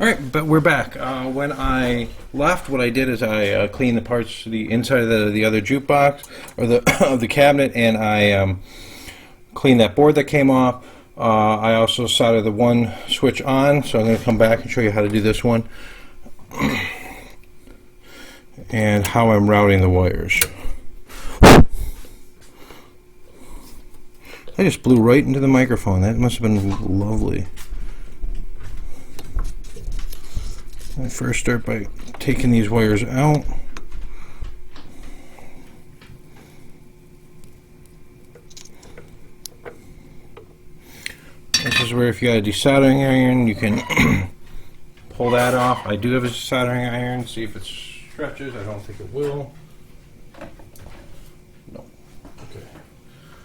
Alright, but we're back. When I left, what I did is I cleaned the parts, the inside of the other jukebox, or the of the cabinet, and I cleaned that board that came off. I also soldered the one switch on, so I'm going to come back and show you how to do this one. And how I'm routing the wires. I just blew right into the microphone. That must have been lovely. I first start by taking these wires out. This is where if you got a desoldering iron, you can pull that off. I do have a soldering iron. See if it stretches. I don't think it will. No. Okay.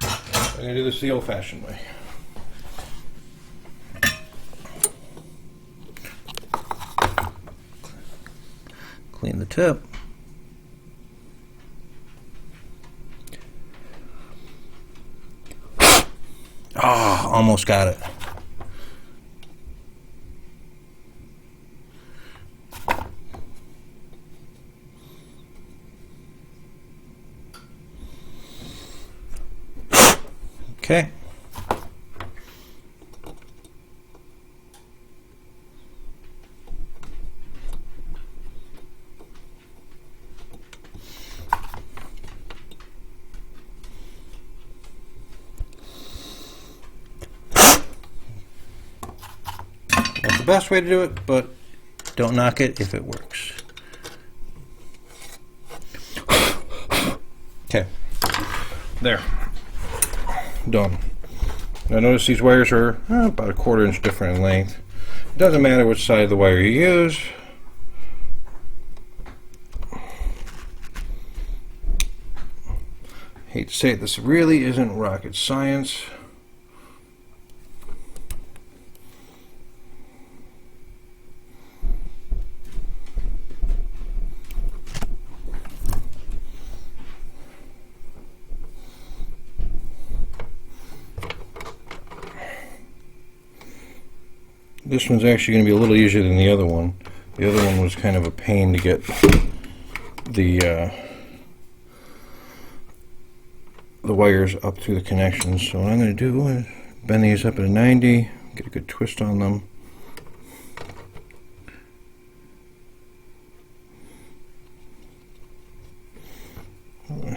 I'm going to do this the old-fashioned way. Clean the tip. Oh, almost got it. Okay. That's the best way to do it, but don't knock it if it works. Okay. There. Done. Now notice these wires are about a 1/4 inch different in length. It doesn't matter which side of the wire you use. Hate to say it, this really isn't rocket science. This one's actually going to be a little easier than the other one. The other one was kind of a pain to get the wires up through the connections. So what I'm going to do is bend these up at a 90, get a good twist on them.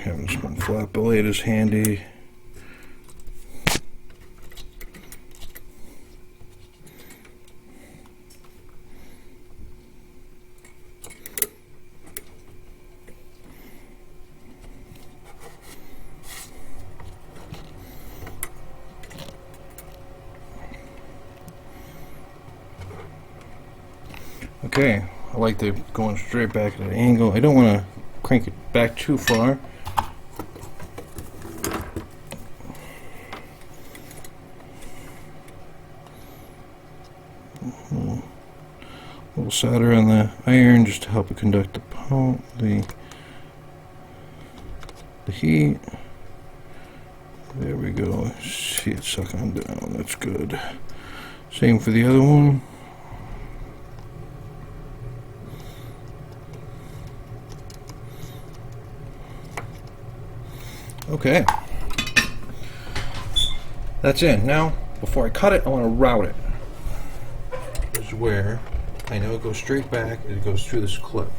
Having some flat blade is handy. Okay, I like the going straight back at an angle. I don't want to crank it back too far. A little solder on the iron just to help it conduct the heat. There we go. See it suck on down. That's good. Same for the other one. Okay, that's in. Now, before I cut it, I want to route it. This is where I know it goes straight back, it goes through this clip.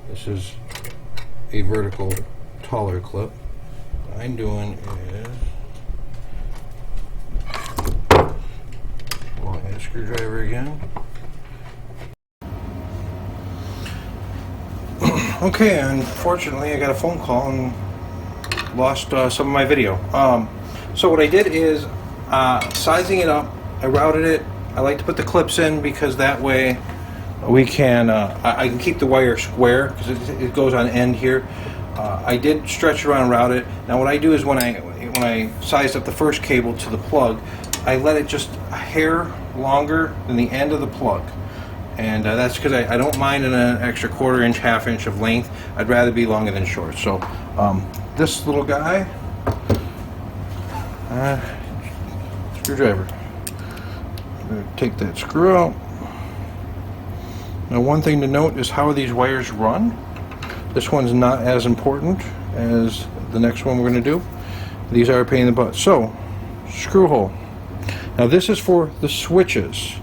This is a vertical, taller clip. What I'm doing is, well, I got a screwdriver again. Okay, unfortunately, I got a phone call and lost some of my video. So what I did is sizing it up. I routed it. I like to put the clips in because that way we can I can keep the wire square because it goes on end here. I did stretch around and route it. Now what I do is when I sized up the first cable to the plug, I let it just a hair longer than the end of the plug. And that's because I don't mind an extra 1/4 inch, 1/2 inch of length. I'd rather be longer than short. So this little guy, screwdriver. I'm going to take that screw out. Now, one thing to note is how these wires run. This one's not as important as the next one we're going to do. These are a pain in the butt. So, screw hole. Now this is for the switches.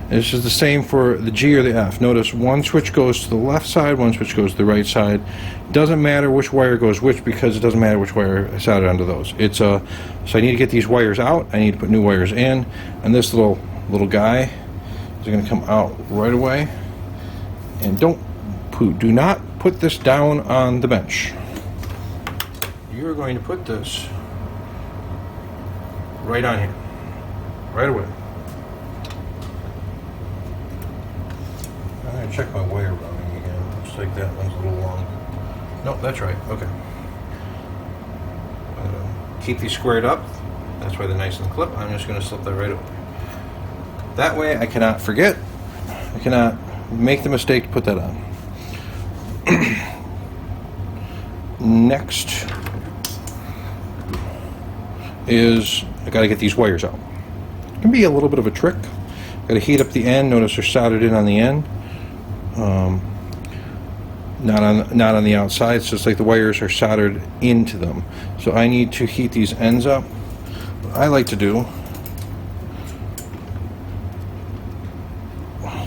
This is the same for the G or the F. Notice one switch goes to the left side, one switch goes to the right side. Doesn't matter which wire goes which, because it doesn't matter which wire is soldered onto those. So I need to get these wires out. I need to put new wires in, and this little guy is going to come out right away. And do not put this down on the bench. You're going to put this right on here, right away. I'm going to check my wire routing again. Looks like that one's a little long. Nope, that's right. Okay. Keep these squared up. That's why they're nice and clip. I'm just going to slip that right over. That way I cannot forget. I cannot make the mistake to put that on. Next is I got to get these wires out. It can be a little bit of a trick. Got to heat up the end. Notice they're soldered in on the end, not on the outside. So it's like the wires are soldered into them. So I need to heat these ends up. What I like to do,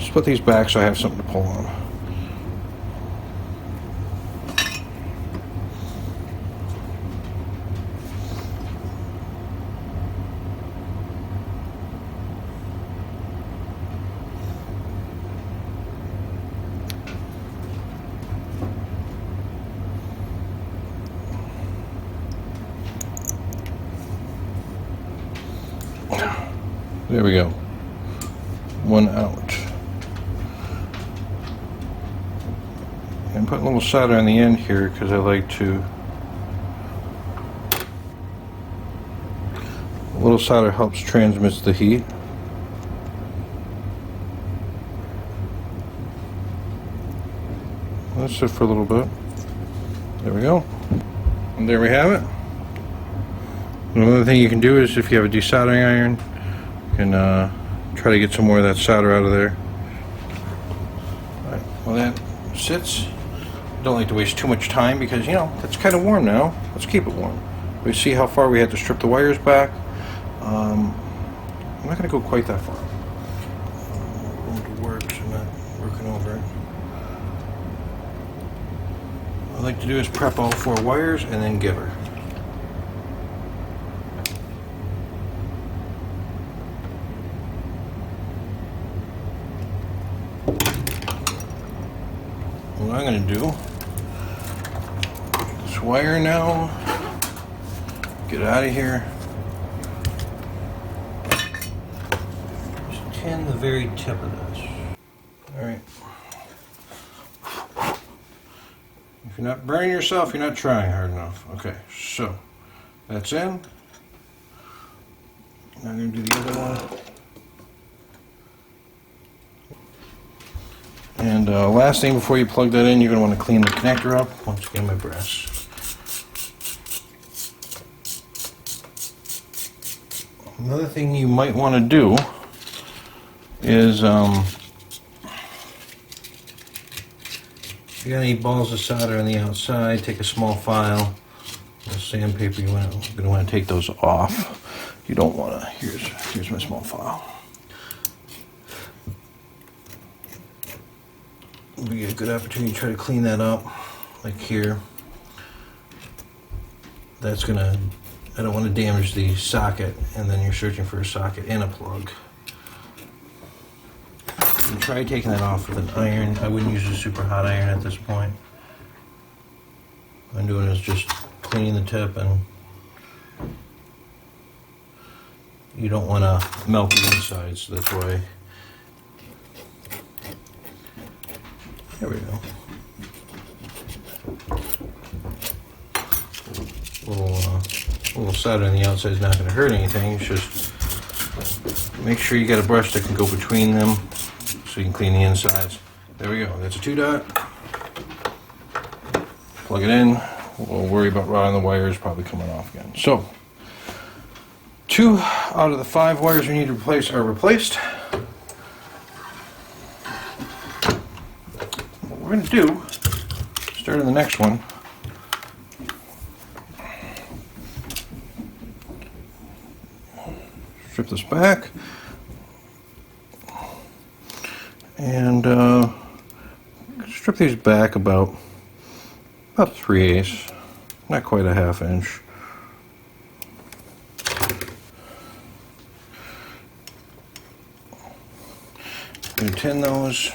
split these back so I have something to pull on. There we go. One out. And put a little solder on the end here because I like to. A little solder helps transmits the heat. That's it for a little bit. There we go. And there we have it. Another thing you can do is if you have a desoldering iron, you can try to get some more of that solder out of there. Alright, well that sits. Don't like to waste too much time because, you know, it's kind of warm now. Let's keep it warm. We see how far we had to strip the wires back. I'm not going to go quite that far. Going to work, so I'm not working over it. What I like to do is prep all 4 wires and then give her. What I'm going to do, this wire now, get it out of here. Just tin the very tip of this. Alright. If you're not burning yourself, you're not trying hard enough. Okay, so that's in. Now I'm going to do the other one. And last thing before you plug that in, you're going to want to clean the connector up. Once again, my brass. Another thing you might want to do is, if you got any balls of solder on the outside, take a small file, sandpaper. You're going to want to take those off. You don't want to. Here's my small file. We get a good opportunity to try to clean that up, like here. That's gonna, I don't want to damage the socket, and then you're searching for a socket and a plug. And try taking that off with an iron. I wouldn't use a super hot iron at this point. What I'm doing is just cleaning the tip, and you don't want to melt the inside, so that's why. There we go. A little solder on the outside is not going to hurt anything. It's just make sure you got a brush that can go between them so you can clean the insides. There we go. That's a 2-dot. Plug it in. We'll worry about rotting the wires probably coming off again. So, 2 out of the 5 wires we need to replace are replaced. we're going to do, start on the next one. Strip this back. And strip these back about 3/8, not quite a 1/2 inch. Going to tin those.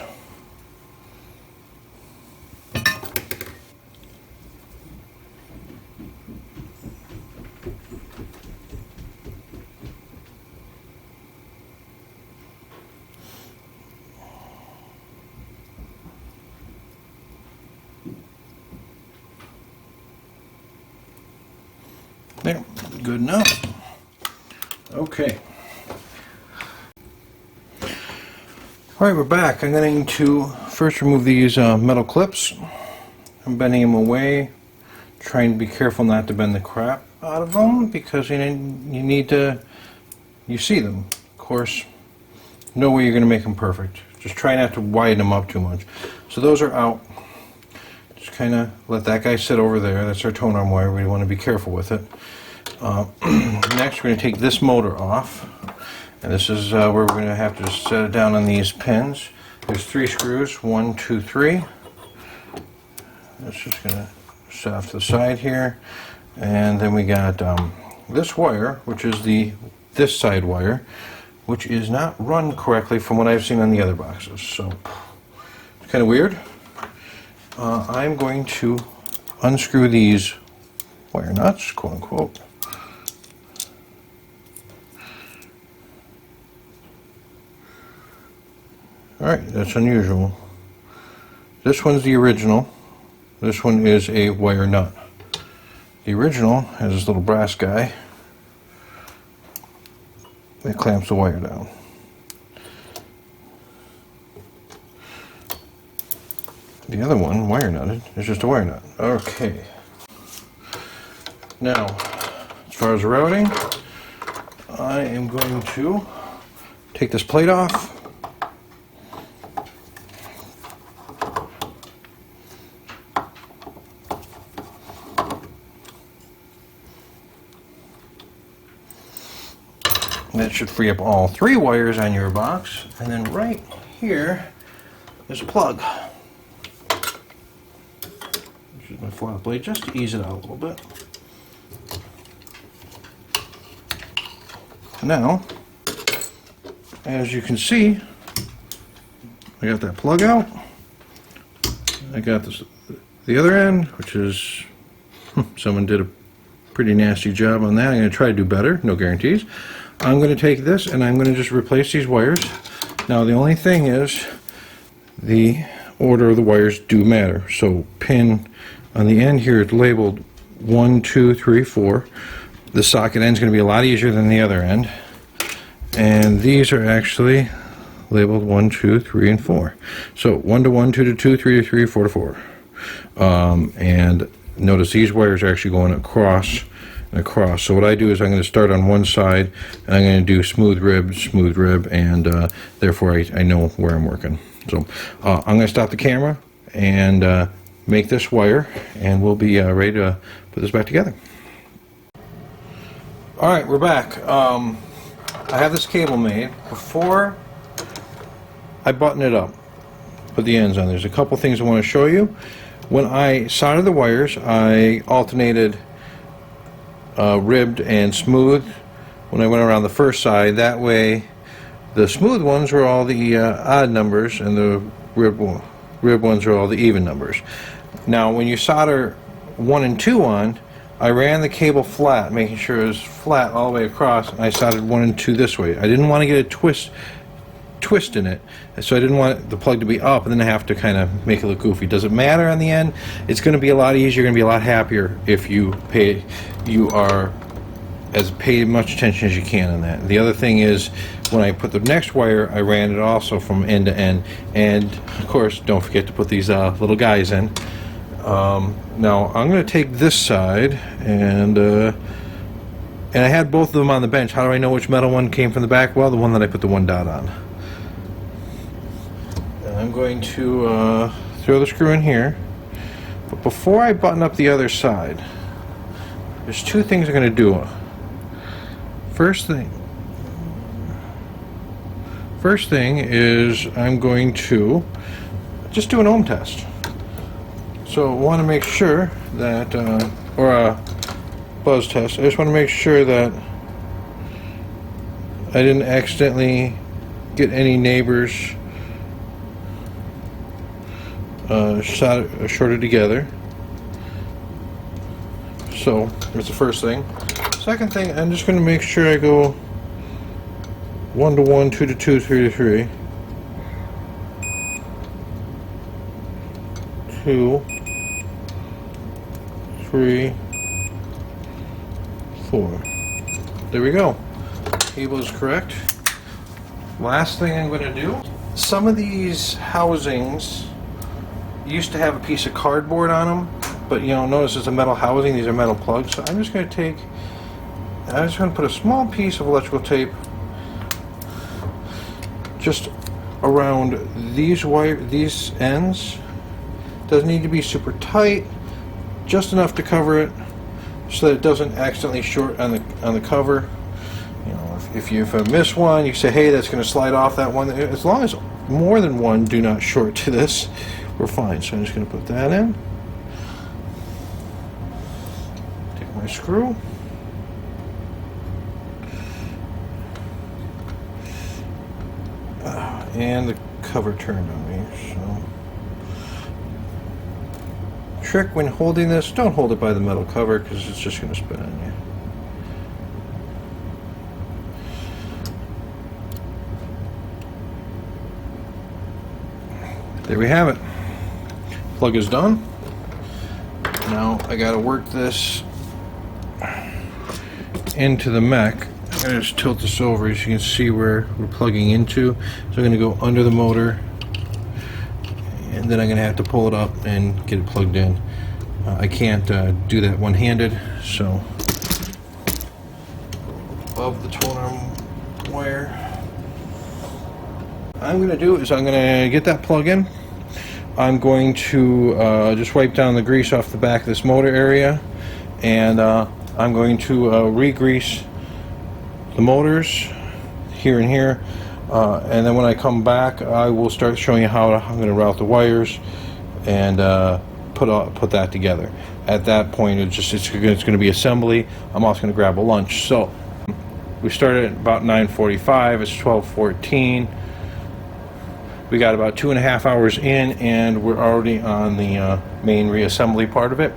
There, good enough. Okay. Alright, we're back. I'm going to first remove these metal clips. I'm bending them away, trying to be careful not to bend the crap out of them because you need to, you see them. Of course, no way you're going to make them perfect. Just try not to widen them up too much. So those are out. Just kind of let that guy sit over there. That's our tone arm wire. We want to be careful with it. Next, we're going to take this motor off. And this is where we're going to have to just set it down on these pins. There's 3 screws, 1, 2, 3. That's just going to set off to the side here. And then we got this wire, which is this side wire, which is not run correctly from what I've seen on the other boxes. So it's kind of weird. I'm going to unscrew these wire nuts, quote unquote. Alright, that's unusual. This one's the original. This one is a wire nut. The original has this little brass guy that clamps the wire down. The other one, wire nutted, is just a wire nut. Okay. Now, as far as routing, I am going to take this plate off. That should free up all 3 wires on your box. And then right here is a plug. This is my flat blade just to ease it out a little bit. Now, as you can see, I got that plug out. I got the other end, which is, someone did a pretty nasty job on that. I'm going to try to do better, no guarantees. I'm going to take this and I'm going to just replace these wires. Now the only thing is the order of the wires do matter. So pin on the end here is labeled 1, 2, 3, 4. The socket end is going to be a lot easier than the other end. And these are actually labeled 1, 2, 3, and 4. So 1 to 1, 2 to 2, 3 to 3, 4 to 4. And notice these wires are actually going across and across. So what I do is I'm going to start on one side and I'm going to do smooth rib, and therefore I know where I'm working. So I'm going to stop the camera and make this wire, and we'll be ready to put this back together. Alright, we're back. I have this cable made. Before I button it up, put the ends on, there's a couple things I want to show you. When I soldered the wires, I alternated ribbed and smooth when I went around the first side. That way the smooth ones were all the odd numbers and the ribbed ones are all the even numbers. Now when you solder 1 and 2 on, I ran the cable flat, making sure it was flat all the way across, and I soldered 1 and 2 this way. I didn't want to get a twist in it, so I didn't want the plug to be up and then have to kind of make it look goofy. Does it matter in the end? It's going to be a lot easier, you're going to be a lot happier if you pay much attention as you can on that. The other thing is, when I put the next wire, I ran it also from end to end, and of course don't forget to put these little guys in. Now I'm going to take this side, and I had both of them on the bench. How do I know which metal one came from the back? Well, the one that I put the 1 dot on. And I'm going to throw the screw in here. But before I button up the other side, there's two things I'm going to do. First thing is I'm going to just do an ohm test. So I want to make sure that, or a buzz test, I just want to make sure that I didn't accidentally get any neighbors shorted together. So that's the first thing. Second thing, I'm just going to make sure I go 1 to 1, 2 to 2, 3 to 3, 2, 3, 4. There we go. Cable is correct. Last thing I'm going to do, some of these housings used to have a piece of cardboard on them, but you know, notice it's a metal housing, these are metal plugs. So I'm just going to put a small piece of electrical tape just around these ends. Doesn't need to be super tight, just enough to cover it so that it doesn't accidentally short on the cover. You know, if you miss one, you say, hey, that's going to slide off that one. As long as more than one do not short to this, we're fine. So I'm just going to put that in. Take my screw. And the cover turned on me. So, trick when holding this, don't hold it by the metal cover because it's just going to spin on you. There we have it. Plug is done. Now I got to work this into the mech. I'm going to just tilt this over so you can see where we're plugging into. So I'm going to go under the motor, and then I'm going to have to pull it up and get it plugged in. I can't do that one-handed, so above the toner wire. What I'm going to do is I'm going to get that plug in. I'm going to just wipe down the grease off the back of this motor area, and I'm going to re-grease the motors here and here, and then when I come back I will start showing you how I'm going to route the wires and put that together. At that point it's going to be assembly. I'm also going to grab a lunch. So we started at about 9:45. It's 12:14. We got about 2.5 hours in, and we're already on the main reassembly part of it.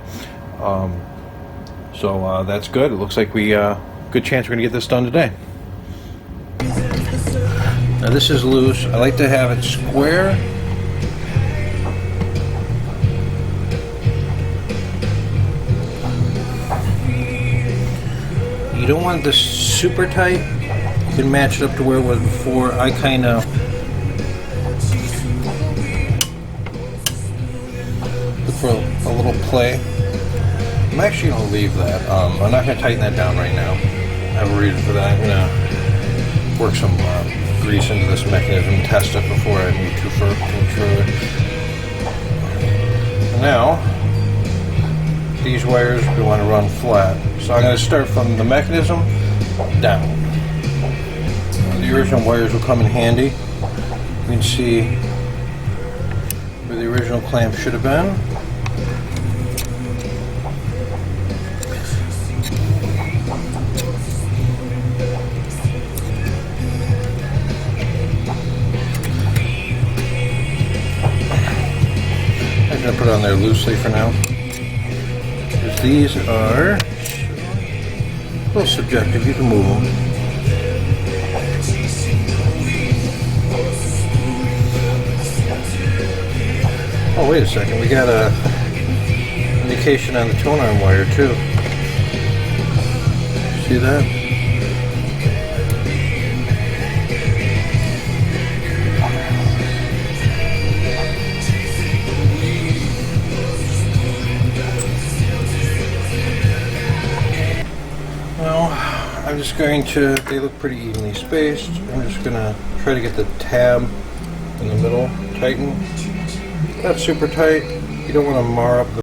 So that's good. It looks like we good chance we're going to get this done today. Now this is loose. I like to have it square. You don't want this super tight. You can match it up to where it was before. I kind of look for a little play. I'm actually going to leave that. I'm not going to tighten that down right now. I have a reason for that. I'm going to work some grease into this mechanism and test it before I move too further. Now, these wires we want to run flat. So I'm going to start from the mechanism down. The original wires will come in handy. You can see where the original clamp should have been. I'm going to put it on there loosely for now. Because these are a little subjective, you can move them. Oh, wait a second, we got a indication on the tone arm wire too. See that? I'm just going to, they look pretty evenly spaced. I'm just going to try to get the tab in the middle tightened. Not super tight. You don't want to mar up the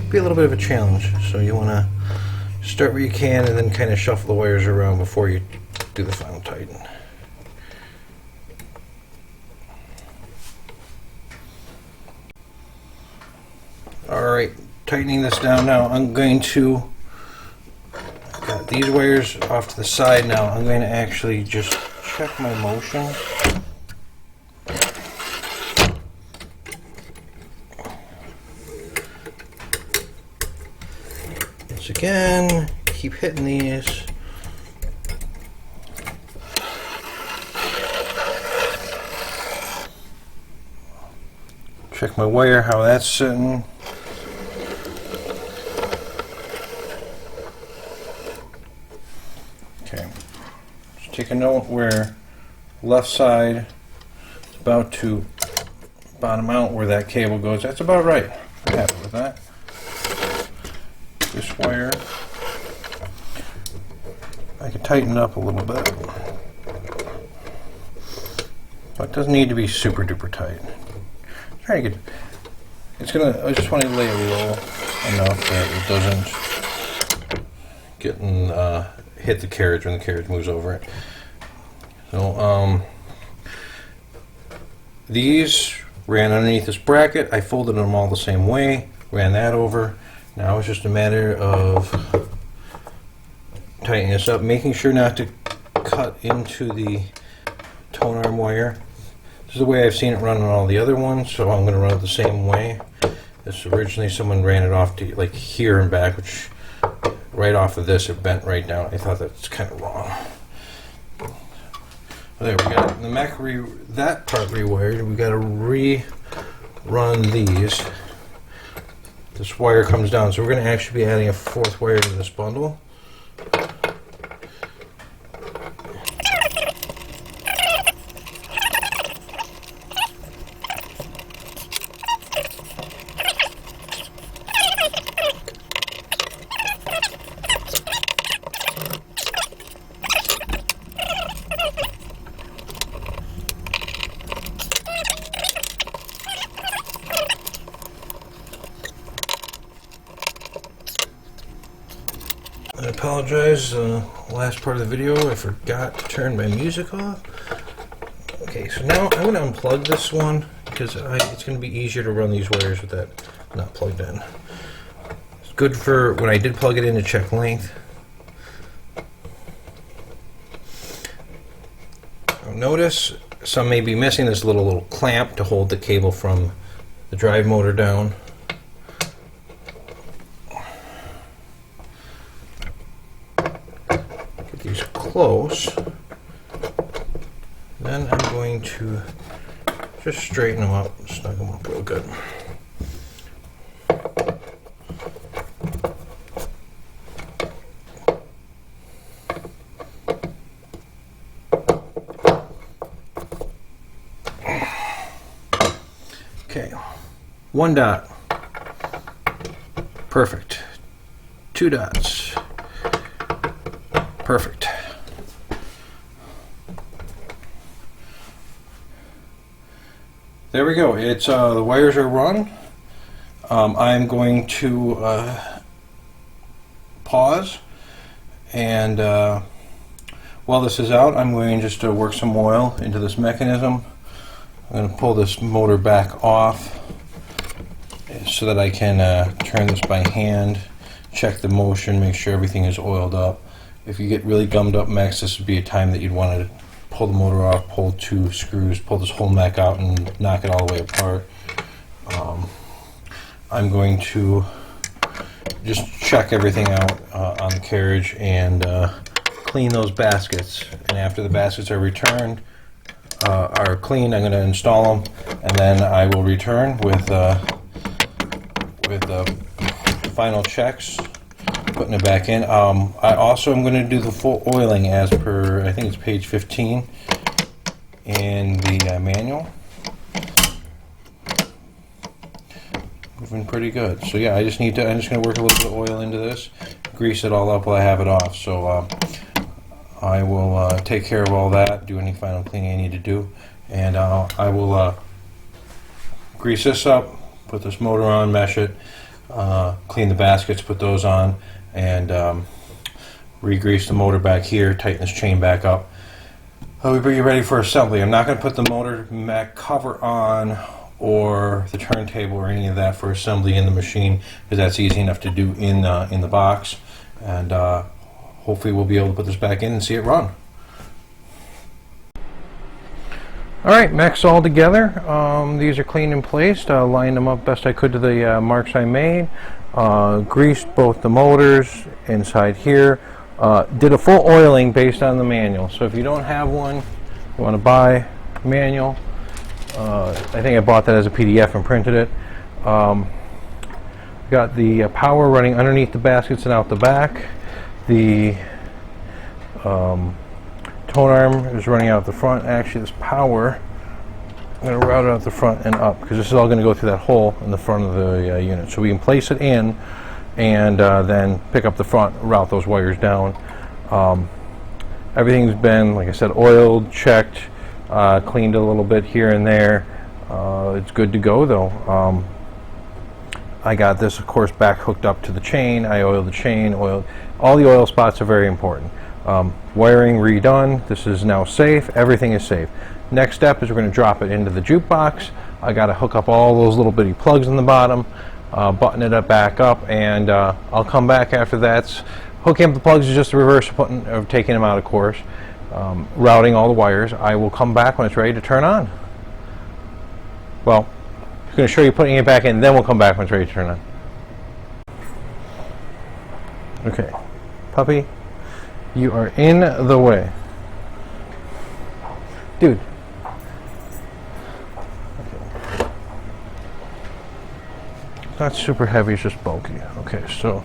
be a little bit of a challenge. So you want to start where you can and then kind of shuffle the wires around before you do the final tighten. Alright, tightening this down now. I'm going to got these wires off to the side now. I'm going to actually just check my motion. again, keep hitting these. Check my wire, how that's sitting. Okay, just take a note where left side is about to bottom out where that cable goes. That's about right. I'm happy with that. This wire, I can tighten it up a little bit. But it doesn't need to be super duper tight. Try to get, I just want to lay it low enough that it doesn't hit the carriage when the carriage moves over it. So these ran underneath this bracket. I folded them all the same way, ran that over. Now it's just a matter of tightening this up, making sure not to cut into the tone arm wire. This is the way I've seen it run on all the other ones, so I'm going to run it the same way. This originally someone ran it off to like here and back, which right off of this it bent right down. I thought that's kind of wrong. There we go. The Mech that part rewired. We got to rerun these. This wire comes down, so we're going to actually be adding a fourth wire to this bundle. I apologize, last part of the video I forgot to turn my music off. Okay, so now I'm going to unplug this one because it's going to be easier to run these wires with that not plugged in. It's good for when I did plug it in to check length. Notice some may be missing this little clamp to hold the cable from the drive motor down. Get these close. Then I'm going to just straighten them up, snug them up real good. Okay, 1 dot, perfect. 2 dots, perfect. There we go. It's the wires are run. I'm going to pause, and while this is out, I'm going just to work some oil into this mechanism. I'm going to pull this motor back off so that I can turn this by hand, check the motion, make sure everything is oiled up. If you get really gummed up mechs, this would be a time that you'd want to pull the motor off, pull 2 screws, pull this whole mech out and knock it all the way apart. I'm going to just check everything out on the carriage and clean those baskets. And after the baskets are returned, are cleaned, I'm going to install them, and then I will return with the final checks, putting it back in. I also am going to do the full oiling as per, I think it's page 15 in the manual. Moving pretty good. So yeah, I'm just going to work a little bit of oil into this, grease it all up while I have it off. So I will take care of all that, do any final cleaning I need to do, and I will grease this up, put this motor on, mesh it, clean the baskets, put those on, and re-grease the motor back here, tighten this chain back up. I'll be ready for assembly. I'm not going to put the motor mech cover on or the turntable or any of that for assembly in the machine, because that's easy enough to do in the box, and hopefully we'll be able to put this back in and see it run. Alright, mech's all together. These are cleaned and placed. Lined them up best I could to the marks I made. greased both the motors inside here, did a full oiling based on the manual. So if you don't have one, you want to buy a manual. I think I bought that as a PDF and printed it. Got the power running underneath the baskets and out the back. The tone arm is running out the front. Actually, this power, I'm going to route it out the front and up, because this is all going to go through that hole in the front of the unit. So we can place it in and then pick up the front, route those wires down. Everything's been, like I said, oiled, checked, cleaned a little bit here and there. It's good to go though. I got this, of course, back hooked up to the chain. I oiled the chain, all the oil spots are very important. Wiring redone. This is now safe. Everything is safe. Next step is we're going to drop it into the jukebox. I got to hook up all those little bitty plugs in the bottom, button it up back up, and I'll come back after that. Hooking up the plugs is just the reverse of taking them out, of course. Routing all the wires. I will come back when it's ready to turn on. Well, I'm going to show you putting it back in, then we'll come back when it's ready to turn on. Okay, puppy, you are in the way. Dude. Okay. It's not super heavy, it's just bulky. Okay, so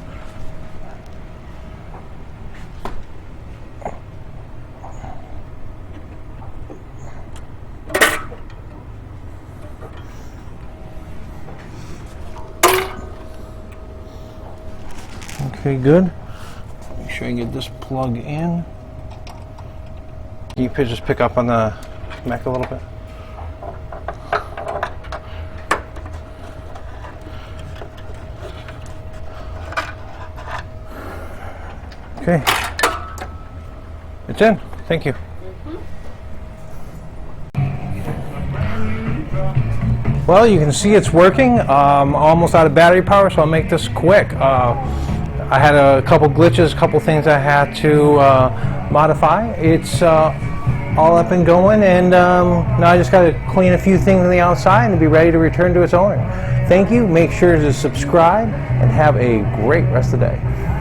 okay, good. Make sure you get this plug in. Can you just pick up on the mech a little bit? Okay. It's in. Thank you. Well, you can see it's working. Almost out of battery power, so I'll make this quick. I had a couple glitches, a couple things I had to modify. It's all up and going, and now I just got to clean a few things on the outside and be ready to return to its owner. Thank you. Make sure to subscribe and have a great rest of the day.